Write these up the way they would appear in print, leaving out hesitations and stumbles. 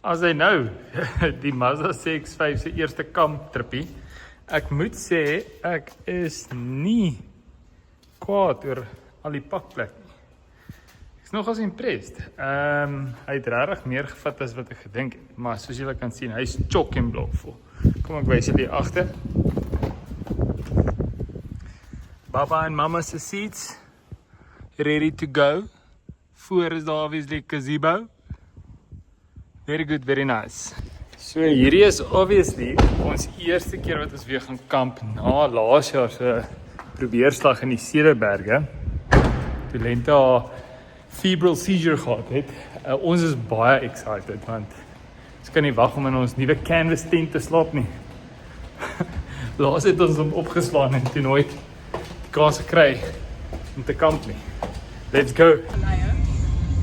As hy nou die Mazda CX-5 se eerste kamptrippie, ek moet sê ek is nie kwaad oor al die pakplek nie. Ek is nogals impressed. Hy het regtig meer gevat as wat ek gedink het, maar soos julle kan sien, hy is chock en blok vol. Kom ek wys julle hier agter. Baba en mama se seats ready to go. Voor is daar obviously gazebo. Very good, very nice. So hierdie is obviously ons eerste keer wat ons weer gaan kamp na laas jaar se probeerslag in die Cederberge. Toe Lente haar febrile seizure gehad het. Ons is baie excited want ons kan nie wag om in ons nuwe canvas tent te slaap nie. Laas het ons hom opgeslaan en toe nooit die kans gekry om te kamp nie. Let's go!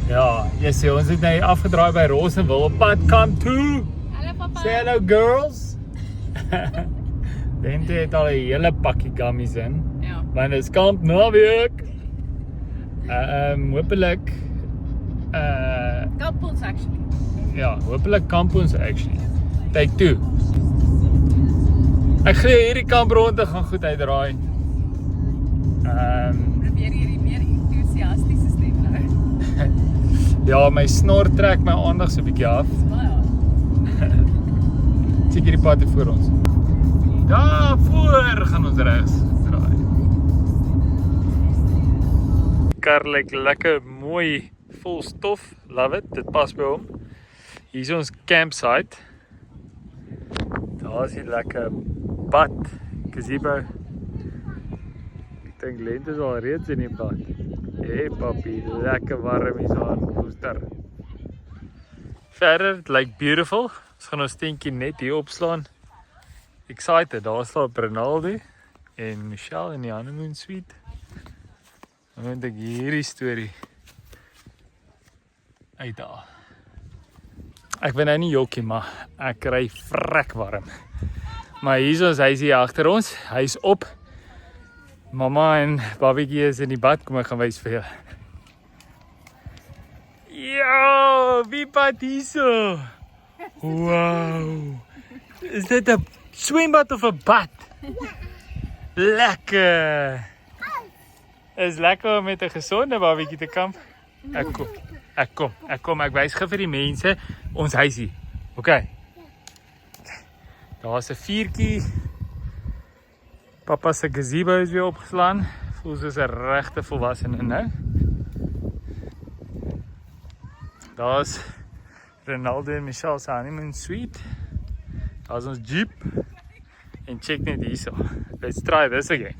Ja, yes, ons het nou afgedraai by Rosseville op pad kamp toe. Hallo papa. Say hello girls. Lente het al 'n hele pakkie gummies in. Ja. Want dit is kamp naweek. Hopelik Kamp ons actually. ja, hopelik kamp ons actually. Take 2. Ek glo hierdie kampronde gaan goed uitdraai. Probeer hierdie meer entoesiastiese stem nou. Ja, my snor trek my aandag so 'n bietjie af. Check hierdie pad hier voor ons. Daar voor gaan ons regs draai. Kar lyk lekker mooi vol stof. Love it. Dit pas by hom. Hier is ons campsite. Daar is die lekker bad, gazebo. Ek dink Lente is al reeds in die bad. Hey papi, lekker warm is aan booster. Verder, it lyk beautiful. Ons gaan ons tentjie net hier opslaan. Excited, daar staan Ronaldo en Michelle in die honeymoon suite. Dan moet ek hierdie storie uithaal. Ek ben nou nie jokkie, maar ek kry vrek warm. Maar hier is ons huisie agter ons. Hy is op. Mama en Babietjie is in die bad. Kom ek gaan wys vir julle. Yo, wie bad hierso? Wow. Is dit 'n swembad of 'n bad? Lekker. Is lekker om met 'n gesonde babietjie te kamp. Ek kom. Ek wys gou vir die mense ons huisie. Okay. Daar's 'n vuurtjie. Papa se gazebo is weer opgeslaan. Voel soos 'n regte volwassene nou. Daar's Ronaldo en Michelle se honeymoon suite. Daar's ons jeep. En check net hierso. Let's try this again.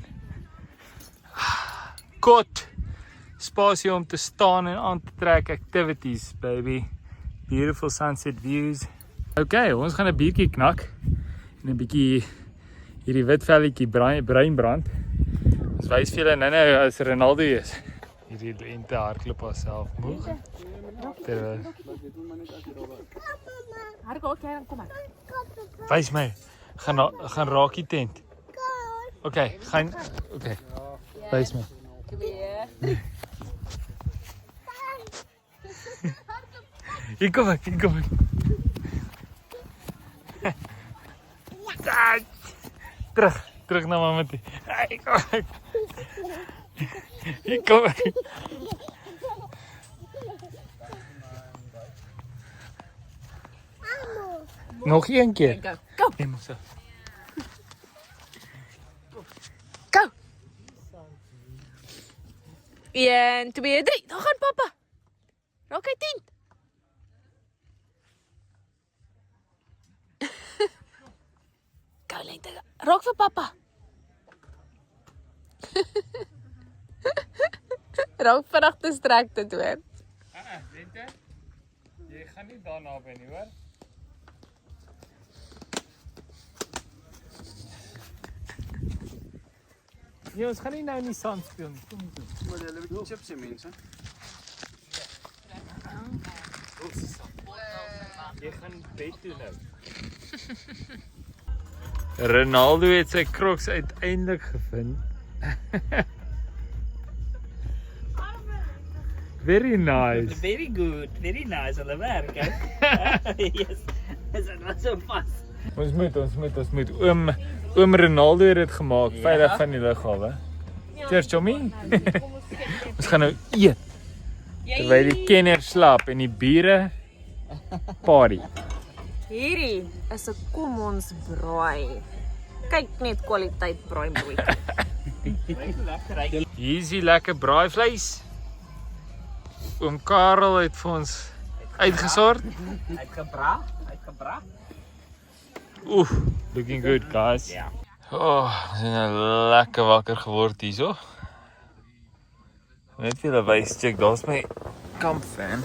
Kot. Spasie om te staan en aan te trek activities, baby. Beautiful sunset views. Okay, ons gaan 'n biertjie knak. En 'n bietjie hierdie wit velletjie bruin brand. Ons wys vir julle nou as Ronaldo is. Hierdie Lente hardloop haarself moeg. Terwyl Kom maar. wys my. Gaan raak die tent. Okay, gaan okay. Wys my. Hier kom ek. Terug na mamma toe. Hier kom ek. Nog een keer. Go. Neem ons af. Go. 1, 2, 3. Daar gaan papa. Raak hy tent. Go Lente. Raak vir papa. Raak vinnig distracted hoor. Lente. Jy gaan nie daarna by nie, hoor. Nee, ons gaan nie nou in die sand speel nie. Kom toe. Maar hulle het chips en mense. Jy gaan bed toe nou. Ronaldo het sy Crocs uiteindelik gevind. Very nice. Very good, very nice hulle werk, hè? Yes. Is dit wat so vas? Ons moet. Oom Ronaldo het dit gemaak, Ja. veilig van die lughawe. Cheers, Chommy. Ons gaan nou eet, terwyl die kenners slaap en die bure party. Hierdie is 'n kom ons braai. Kyk net kwaliteit braaibroodjie. Hier is die lekker braaivleis. Oom Karel het vir ons uitgesort. Uitgebra. Oeh, looking good guys. Ja. Oh, ons is nou lekker wakker geword hierso. Net vir 'n wys check, daar's my kampfan.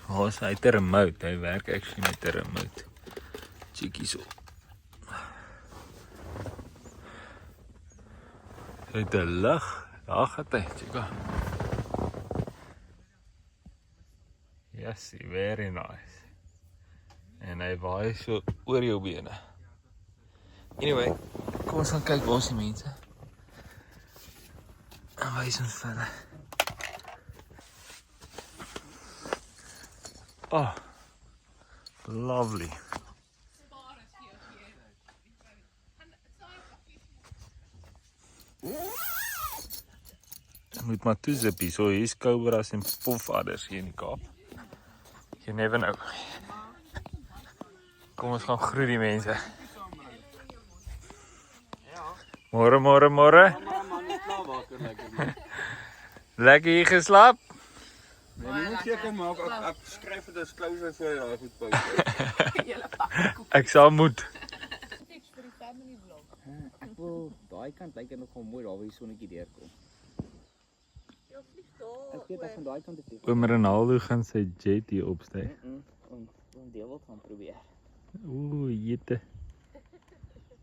Hy het 'n remote, hy werk actually met 'n remote. Check hierso. Hy het 'n lig, daar gaan hy, check. Yes, very nice. En hy waai so oor jou bene. Anyway, kom ons gaan kyk waar is die mense. En wys ons vir hulle. Oh, lovely. Ek moet maar toezip hier, so hier is cobras en pofadders hier in die Kaap. You never know. Kom ons gaan groet die mense. Môre. Lekker hier geslaap? Nee, jy moet seker maak ek skryf dit as closure vir daai goed post. Ek sal moet. Ek wil daai kant lyk nogal mooi daar waar die sonnetjie deurkom. Ek weet ek van daai kant af. Oom Ronaldo gaan sy jet hier opstyg. Om deel wil gaan probeer. Ooh, jette.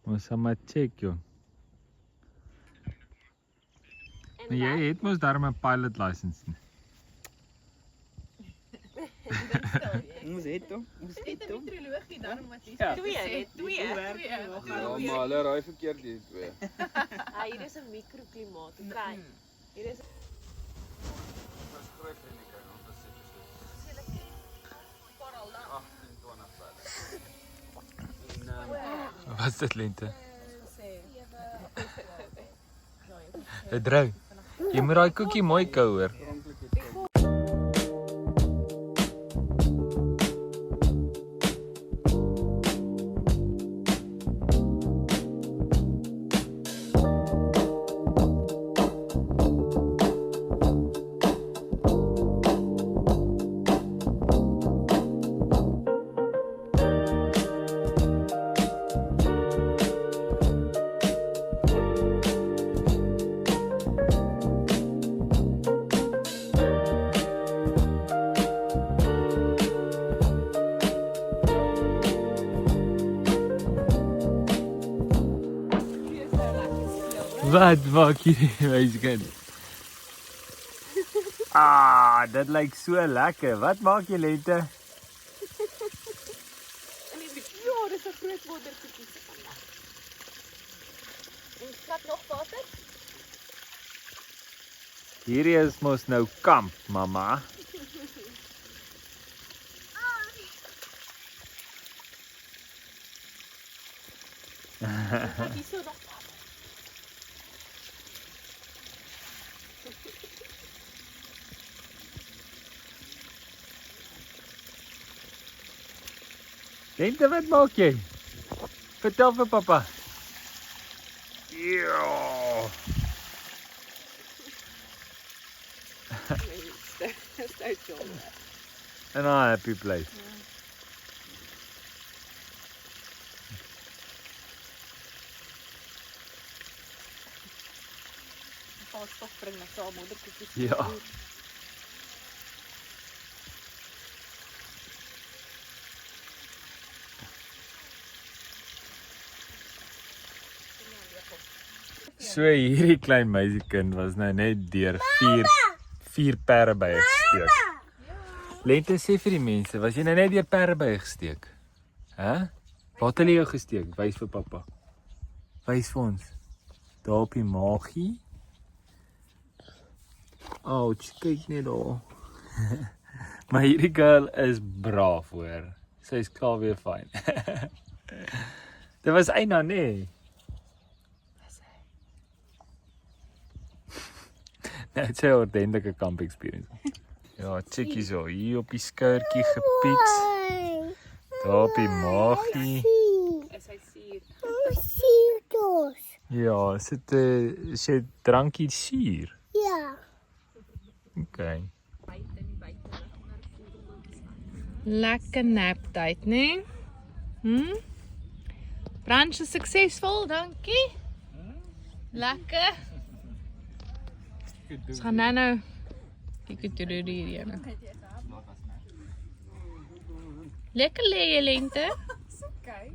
Ons sal maar check, jong. Maar jy het mos daarom 'n pilot license nie. Ons het hom. Trilogie dan wat jy Ja. Twee. Ja, maar hulle raai verkeerd die twee. Hier is 'n mikroklimaat. Okay. Hier is Wat is dit lente? Dit drou. Jy moet daai koekie mooi kou hoor. Wat maak jy, meisiekind? Dit lyk so lekker. Wat maak jy, Lente? in die ja, dis 'n groot moddertjie vandag. En vat nog water? Hierdie is mos nou kamp, mamma. Wat hierso nog water? Lente, wat maak jy? Vertel vir papa. Ja. In a happy place. Pas toch bring my saam moddertjies. Ja. So hierdie klein meisiekind was nou net deur vier perde by gesteek. Lente, sê vir die mense, was jy nou net deur perde by gesteek? Hæ? Waar het hulle jou gesteek? Wys vir pappa. Wys vir ons. Daar op die maagie. Ouch, kyk net daar. Maar hierdie girl is braaf hoor. Sy is klaar weer fyn. Dit was Eina, nee. Nee, het is 'n ordentlike kamp experience. Ja, chickie so, hier op die skouertjie gepiet. Daar op die maagie. Is hy suur? Ja, sit drankie suur. Ja. Okay. Lekker nap tyd, né? Brunch is suksesvol, dankie. Lekker. Ons gaan nou kyk toe hier ene. Lekker lê jy lente. Okay.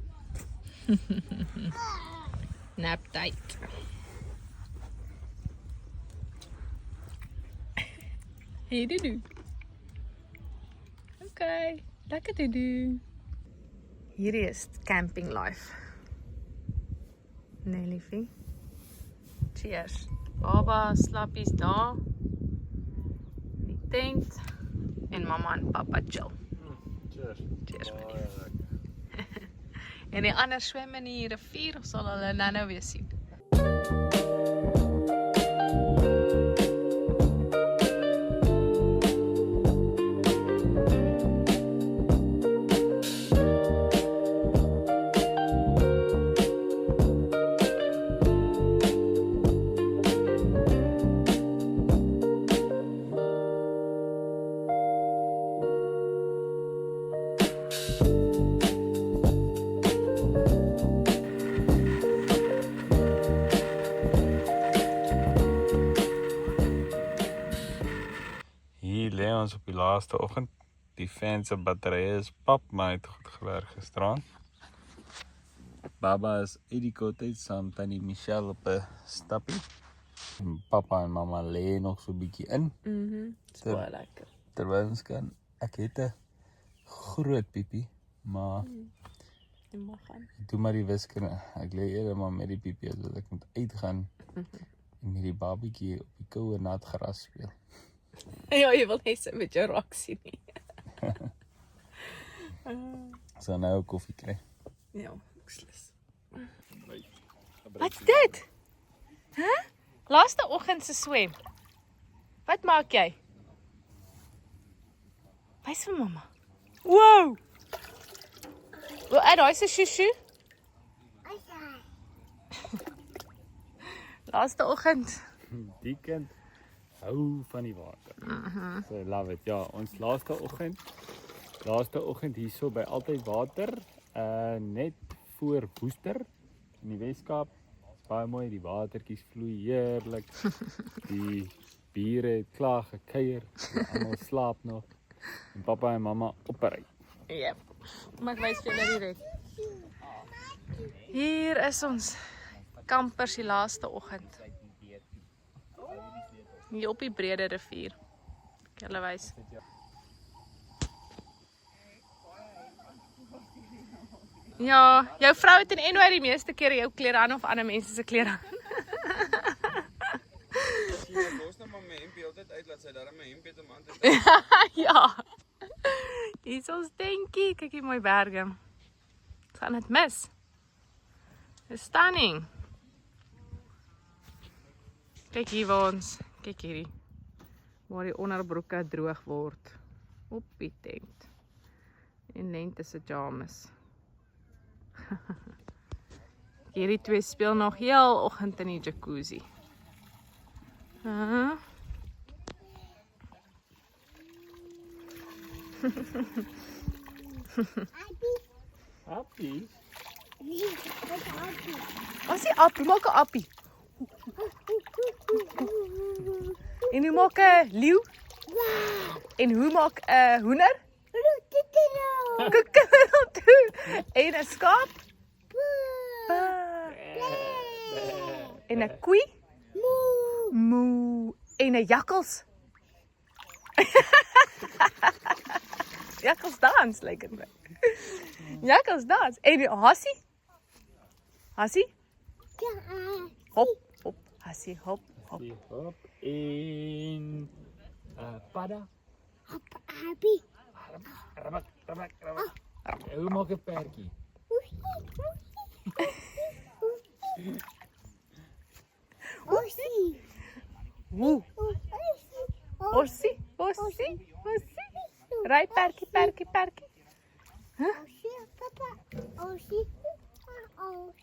Nap tyd. Hey doe. Okay, lekker doe. Hierdie is camping life. Nee, liefie. Cheers. Baba slappies daar. In die tent. En mamma en papa chill. Cheers. Cheers met die. En die ander swem in die rivier, of sal hulle nou weer sien? Hier lê ons op die laaste oggend. Die fan se batterye is pap, maar hy het goed gewerk gisteraan. Baba is uit die cottage saam met tannie Michelle op 'n stappie. En papa en mamma lê nog so 'n bietjie in. Dis baie lekker. Terwyl ons kan, ek het 'n groot piepie, maar Jy mag gaan. ek doen maar die wiskunde. Ek lê eerder maar met die piepie as wat ek moet uitgaan en met die babietjie op die koue nat gras speel. Ja, jy wil net sy met jou raak sien nie. So nou 'n koffie kry. Ja, beslis. Wat's dit? Laaste oggend se swem. Wat maak jy? Wys vir mamma. Wow! Wat daai se shushu? Laaste oggend. Die kind hou van die water. So love it. Ja, ons laaste oggend hierso by Altyd Water, net voor Woester in die Weskaap. Dit's baie mooi, die watertjies vloei heerlik. Die bure het klaar gekuier, almal slaap nog. En papa en mamma opry. Ja. Maar ek wys vir julle direk. Hier is ons kampers die laaste oggend. Hier op die Brede rivier. Ek julle wys. Ja, jou vrou het in NY die meeste keer jou klere aan of ander mense se klere aan. Jy los nou maar my hempie altyd uit, laat sy daarom my hempie te man te Ja. Hier is ons denkie. Kyk hier mooi berge. Ons gaan dit mis. It's stunning. Kyk hier waar ons, kyk hierdie. Waar die onderbroeke droog word. Op die tent. En lente se james. Hierdie twee speel nog heel oggend in die jacuzzi. Happy. Wat is die appie? Maak 'n appie. En hoe maak 'n leeu? En hoe maak 'n hoender? Koekeroe. En 'n skaap? En 'n koei? Moo. En 'n jakkals? Jakkals dans, lyk dit my. Jakkals dans. En die hassie? Hassie? Hop, hop, hassie, hop, hop. Hop. En padda. Happy. Rabak. Hoe maak 'n perdjie? Ossie. Woe. Ossie. Ry perkie. Ossie, papa. Ossie.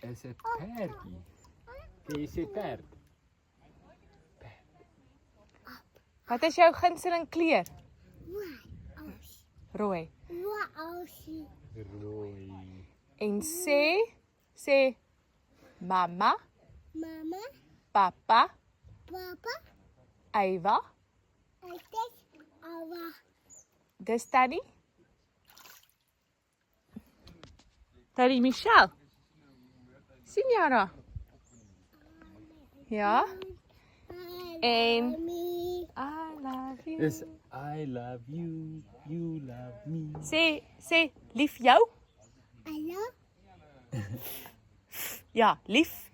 Is 'n perdjie. Kan jy sê perd? Wat is jou gunsteling kleur? Rooi. Ossie. Rooi. En sê mamma, Mama. papa, Papa. Eva, Ek Awa. dis Tannie. Tannie Michelle. Sien jy haar? Ja. En Me. I love you. Dis I love you, you love me. Sê lief jou? Hallo. Ja, lief.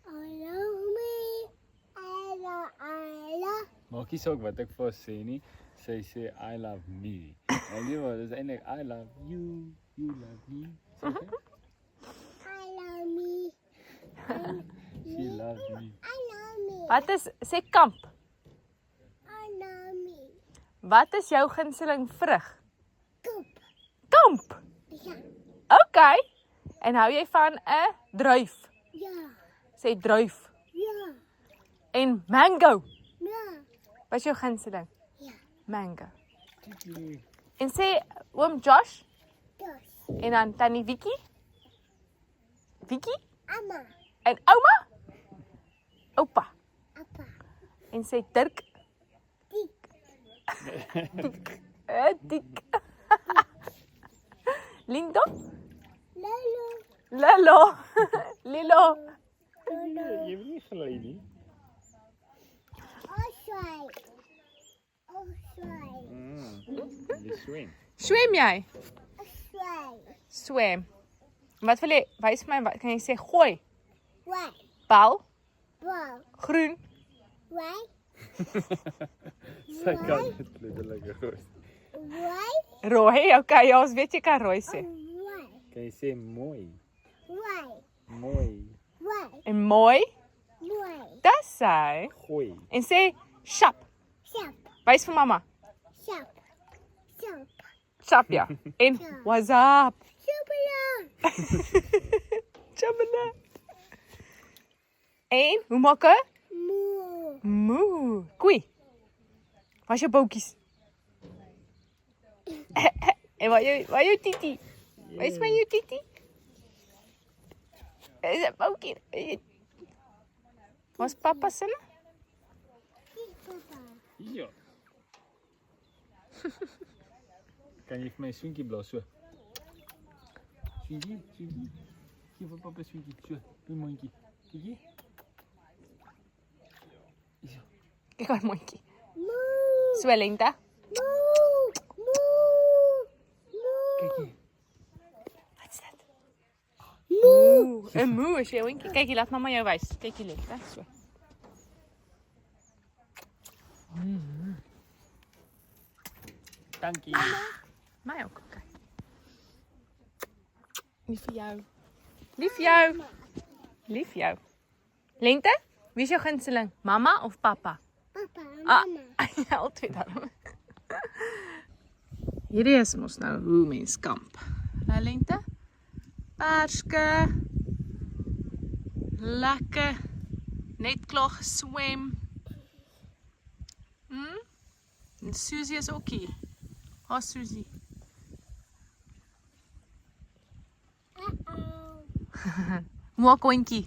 Hallo me. Hallo. Maak nie saak wat ek vir haar sê nie. Sy sê I love me. En jy maar, dis eintlik I love you, you love me. Hallo me. She loves me. Hallo me. Wat is sê kamp? Hallo me. Wat is jou gunsteling vrug? Koop. Kamp. Ja. OK. En hou jy van 'n druif? Ja. Sê druif. Ja. En mango. Ja. Wat is jou gunsteling? Ja. Mango. En sê oom Josh Dus. en dan tannie Vicky? Vicky? Amma. En ouma? Oupa. Appa. En sê Dirk? Dik. Dik. Lindo? Lolo. Lilo. Lilo. Jy wil nie gelei nie. Oswai. Oswai. Jy swem. Swem jy? Oswai. Swem. Wat wil jy? Wys my, wat kan jy sê? Gooi. Wai. Bal. Bal. Groen. Wai. Sy kan dit letterlik goed. Wai. Rooi. Okay, ja, ons weet jy kan rooi sê. Wai. Kan jy sê mooi? Wai. Mooi. Wai. En mooi. Wai. Dis hy. Gooi. En sê sharp. Sap. Wys vir mamma. Sap. Sap. Sharp ja. En what's up? Chocolate. Chabela. En hoe maak jy? Moo. Moo. Koei. Wat is jou boutjies? En wat jou titi? Wys my jou titi. Is dit boutjie? Was papa se? Papa. Ja. Kan jy vir my 'n swinkie blaas so? Swinkie. Gee vir papa swinkie. So, doe mondjie. Kykie. Ja. Kyk haar mondjie. Moo. So lente. Moo. Moo. Moo. Kykie. Wat's dit? Moo. 'n Moo is jou hondjie. Kyk, laat mamma jou wys. Kyk hier lente, so. Dankie. My ook. Okay. Lief vir jou. Lief jou. Lief jou. Lente? Wie is jou gunsteling? Mamma of papa? Papa. Ah, Mama. ja, altyd daarom. Hierdie is mos nou hoe mens kamp. Nou Lente. Perske. Lekker. Net klaar geswem. En Susie is ook hier. Ha Susie. Maak 'n hondjie.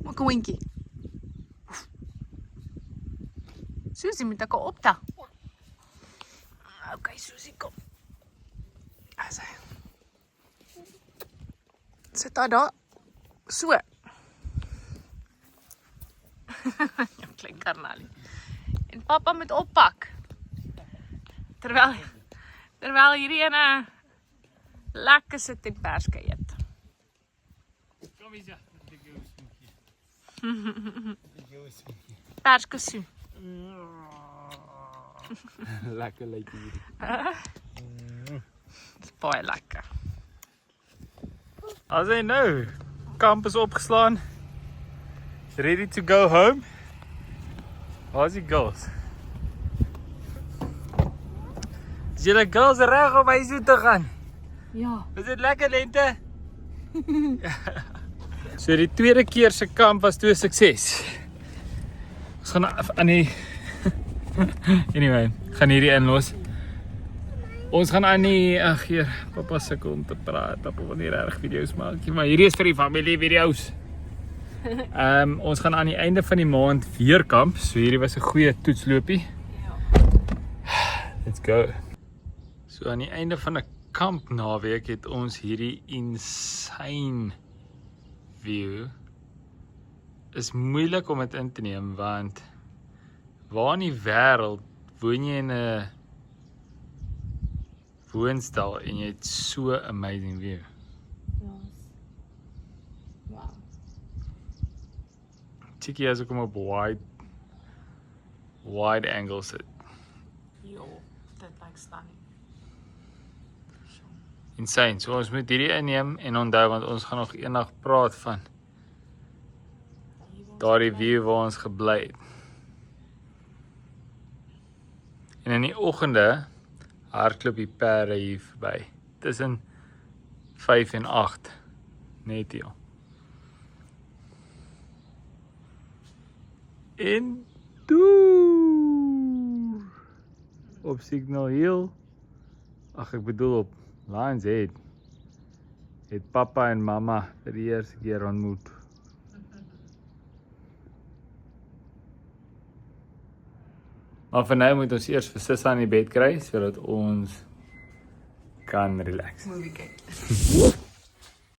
Maak 'n hondjie. Susie moet ek optel. Okay, Susie kom. Asai. Sit daar. So. Ja, klein karnalie. En papa moet oppak. Terwyl hierdie ene lekker sit en perske eet. Kom eens ja. Ek jou swinkie. Perskoesoen. Lekker lyk hierdie. Dis baie lekker. As hy nou, kamp is opgeslaan. Ready to go home. Waar is die girls? Is julle girls reg om huis toe te gaan? Ja. Is dit lekker lente? So die tweede keer se kamp was toe 'n sukses. Ons gaan aan die anyway, gaan hierdie inlos. Ons gaan aan die ag hier, pappa sukkel om te praat. Pappa wil nie regtig video's maak nie, maar hierdie is vir die familie video's. Ons gaan aan die einde van die maand weer kamp. So hierdie was 'n goeie toetsloopie. Let's go. So aan die einde van 'n kamp naweek het ons hierdie insane view. Is moeilik om dit in te neem want waar in die wêreld woon jy in 'n woonstel en jy het so amazing view. Wow. Cheeky as ek hom op wide angle sit. Jo, dit lyk stunning. Insane. So ons moet hierdie inneem en onthou want ons gaan nog eendag praat van daardie view waar ons gebly het. En in die oggende hardloop die perde hier verby. Tussen 5 en 8 net hier. En toe op Signal Hill. Ag ek bedoel op Lions Head het pappa en mamma vir die eerste keer ontmoet. Maar vir nou moet ons eers vir Sissa in die bed kry sodat ons kan relax. Movie kyk.